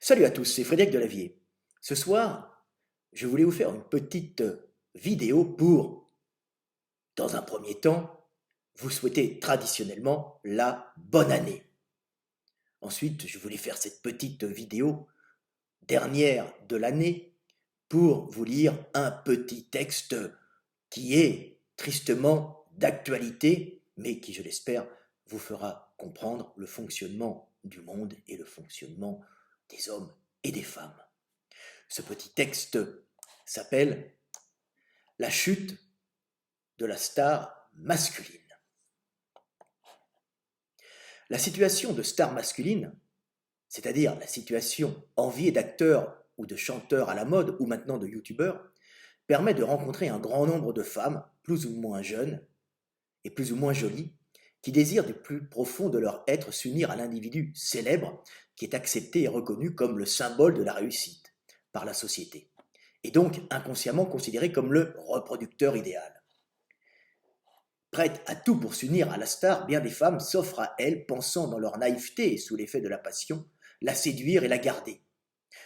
Salut à tous, c'est Frédéric Delavier. Ce soir, je voulais vous faire une petite vidéo pour, dans un premier temps, vous souhaiter traditionnellement la bonne année. Ensuite, je voulais faire cette petite vidéo dernière de l'année pour vous lire un petit texte qui est tristement d'actualité, mais qui, je l'espère, vous fera comprendre le fonctionnement du monde et le fonctionnement des hommes et des femmes. Ce petit texte s'appelle La chute de la star masculine. La situation de star masculine, c'est-à-dire la situation enviée d'acteurs ou de chanteurs à la mode ou maintenant de youtubeurs, permet de rencontrer un grand nombre de femmes, plus ou moins jeunes et plus ou moins jolies, qui désirent du plus profond de leur être s'unir à l'individu célèbre qui est accepté et reconnu comme le symbole de la réussite par la société, et donc inconsciemment considéré comme le reproducteur idéal. Prêtes à tout pour s'unir à la star, bien des femmes s'offrent à elle, pensant dans leur naïveté et sous l'effet de la passion, la séduire et la garder,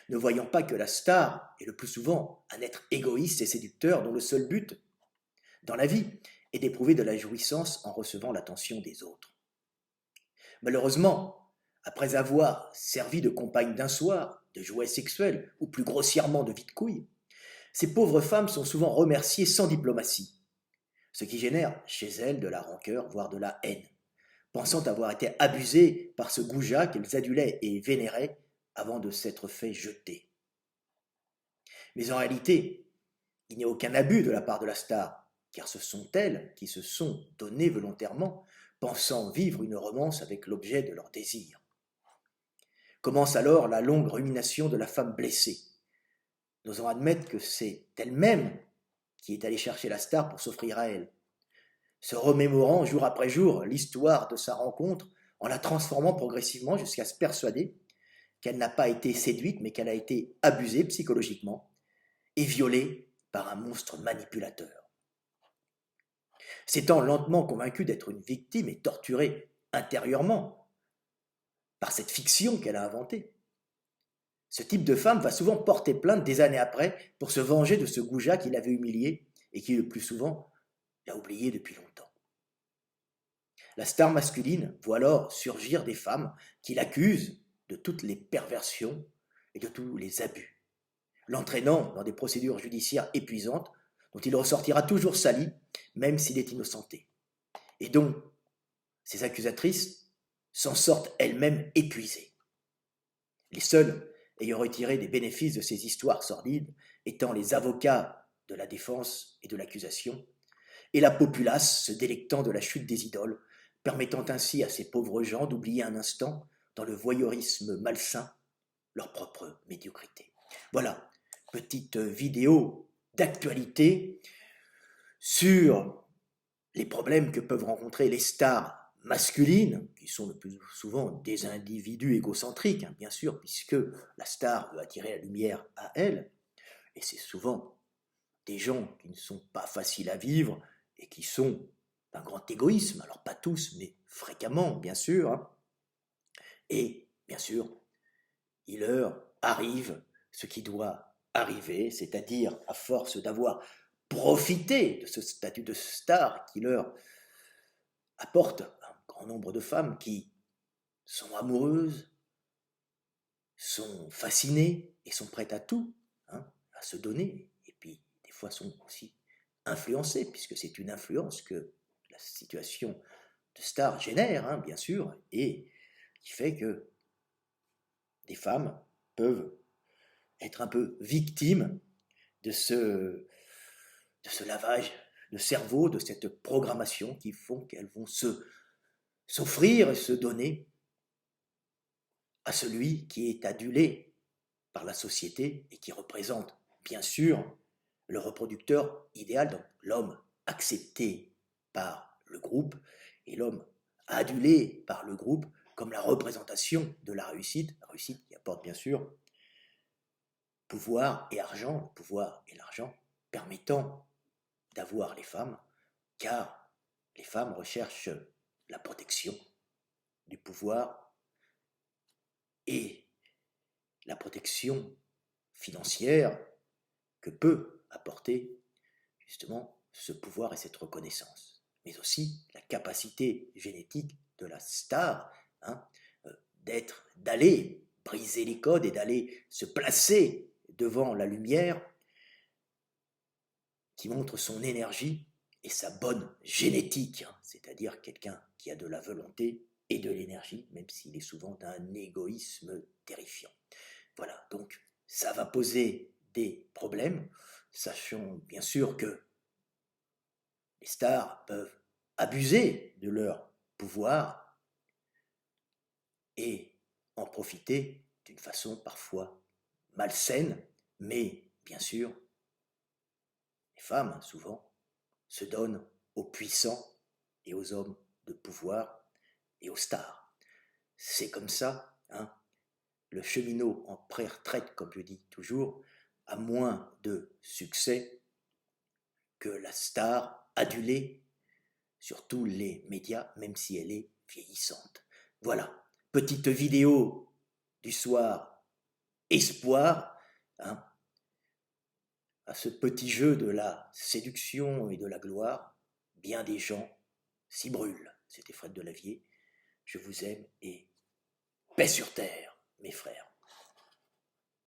ne voyant pas que la star est le plus souvent un être égoïste et séducteur dont le seul but, dans la vie, est d'éprouver de la jouissance en recevant l'attention des autres. Malheureusement, après avoir servi de compagne d'un soir, de jouet sexuel ou plus grossièrement de vide-couille, ces pauvres femmes sont souvent remerciées sans diplomatie, ce qui génère chez elles de la rancœur, voire de la haine, pensant avoir été abusées par ce goujat qu'elles adulaient et vénéraient avant de s'être fait jeter. Mais en réalité, il n'y a aucun abus de la part de la star, car ce sont elles qui se sont données volontairement, pensant vivre une romance avec l'objet de leur désir. Commence alors la longue rumination de la femme blessée, n'osant admettre que c'est elle-même qui est allée chercher la star pour s'offrir à elle, se remémorant jour après jour l'histoire de sa rencontre en la transformant progressivement jusqu'à se persuader qu'elle n'a pas été séduite mais qu'elle a été abusée psychologiquement et violée par un monstre manipulateur. S'étant lentement convaincue d'être une victime et torturée intérieurement par cette fiction qu'elle a inventée, ce type de femme va souvent porter plainte des années après pour se venger de ce goujat qui l'avait humiliée et qui le plus souvent l'a oublié depuis longtemps. La star masculine voit alors surgir des femmes qui l'accusent de toutes les perversions et de tous les abus, l'entraînant dans des procédures judiciaires épuisantes dont il ressortira toujours sali, même s'il est innocenté, et dont ces accusatrices s'en sortent elles-mêmes épuisées. Les seuls ayant retiré des bénéfices de ces histoires sordides étant les avocats de la défense et de l'accusation, et la populace se délectant de la chute des idoles, permettant ainsi à ces pauvres gens d'oublier un instant, dans le voyeurisme malsain, leur propre médiocrité. Voilà, petite vidéo d'actualité sur les problèmes que peuvent rencontrer les stars masculines, qui sont le plus souvent des individus égocentriques, bien sûr, puisque la star veut attirer la lumière à elle, et c'est souvent des gens qui ne sont pas faciles à vivre et qui sont d'un grand égoïsme, alors pas tous, mais fréquemment, bien sûr, hein. Et, bien sûr, il leur arrive ce qui doit arriver, c'est-à-dire, à force d'avoir profité de ce statut de star qui leur apporte un grand nombre de femmes qui sont amoureuses, sont fascinées et sont prêtes à tout, hein, à se donner, et puis des fois sont aussi influencées, puisque c'est une influence que la situation de star génère, hein, bien sûr, et qui fait que des femmes peuvent être un peu victimes de ce lavage de cerveau, de cette programmation qui font qu'elles vont s'offrir et se donner à celui qui est adulé par la société et qui représente, bien sûr, le reproducteur idéal, donc l'homme accepté par le groupe et l'homme adulé par le groupe comme la représentation de la réussite qui apporte bien sûr pouvoir et argent, le pouvoir et l'argent permettant d'avoir les femmes, car les femmes recherchent la protection du pouvoir et la protection financière que peut apporter justement ce pouvoir et cette reconnaissance, mais aussi la capacité génétique de la star, hein, d'aller briser les codes et d'aller se placer devant la lumière qui montre son énergie et sa bonne génétique, hein, c'est-à-dire quelqu'un qui a de la volonté et de l'énergie, même s'il est souvent d'un égoïsme terrifiant. Voilà, donc ça va poser des problèmes, sachant bien sûr que les stars peuvent abuser de leur pouvoir et en profiter d'une façon parfois malsaine, mais bien sûr, les femmes, souvent, se donnent aux puissants et aux hommes de pouvoir et aux stars. C'est comme ça, hein. Le cheminot en pré-retraite, comme je dis toujours, a moins de succès que la star adulée sur tous les médias, même si elle est vieillissante. Voilà, petite vidéo du soir, espoir, hein, à ce petit jeu de la séduction et de la gloire. Bien des gens s'y brûlent. C'était Fred Delavier. Je vous aime et paix sur terre, mes frères.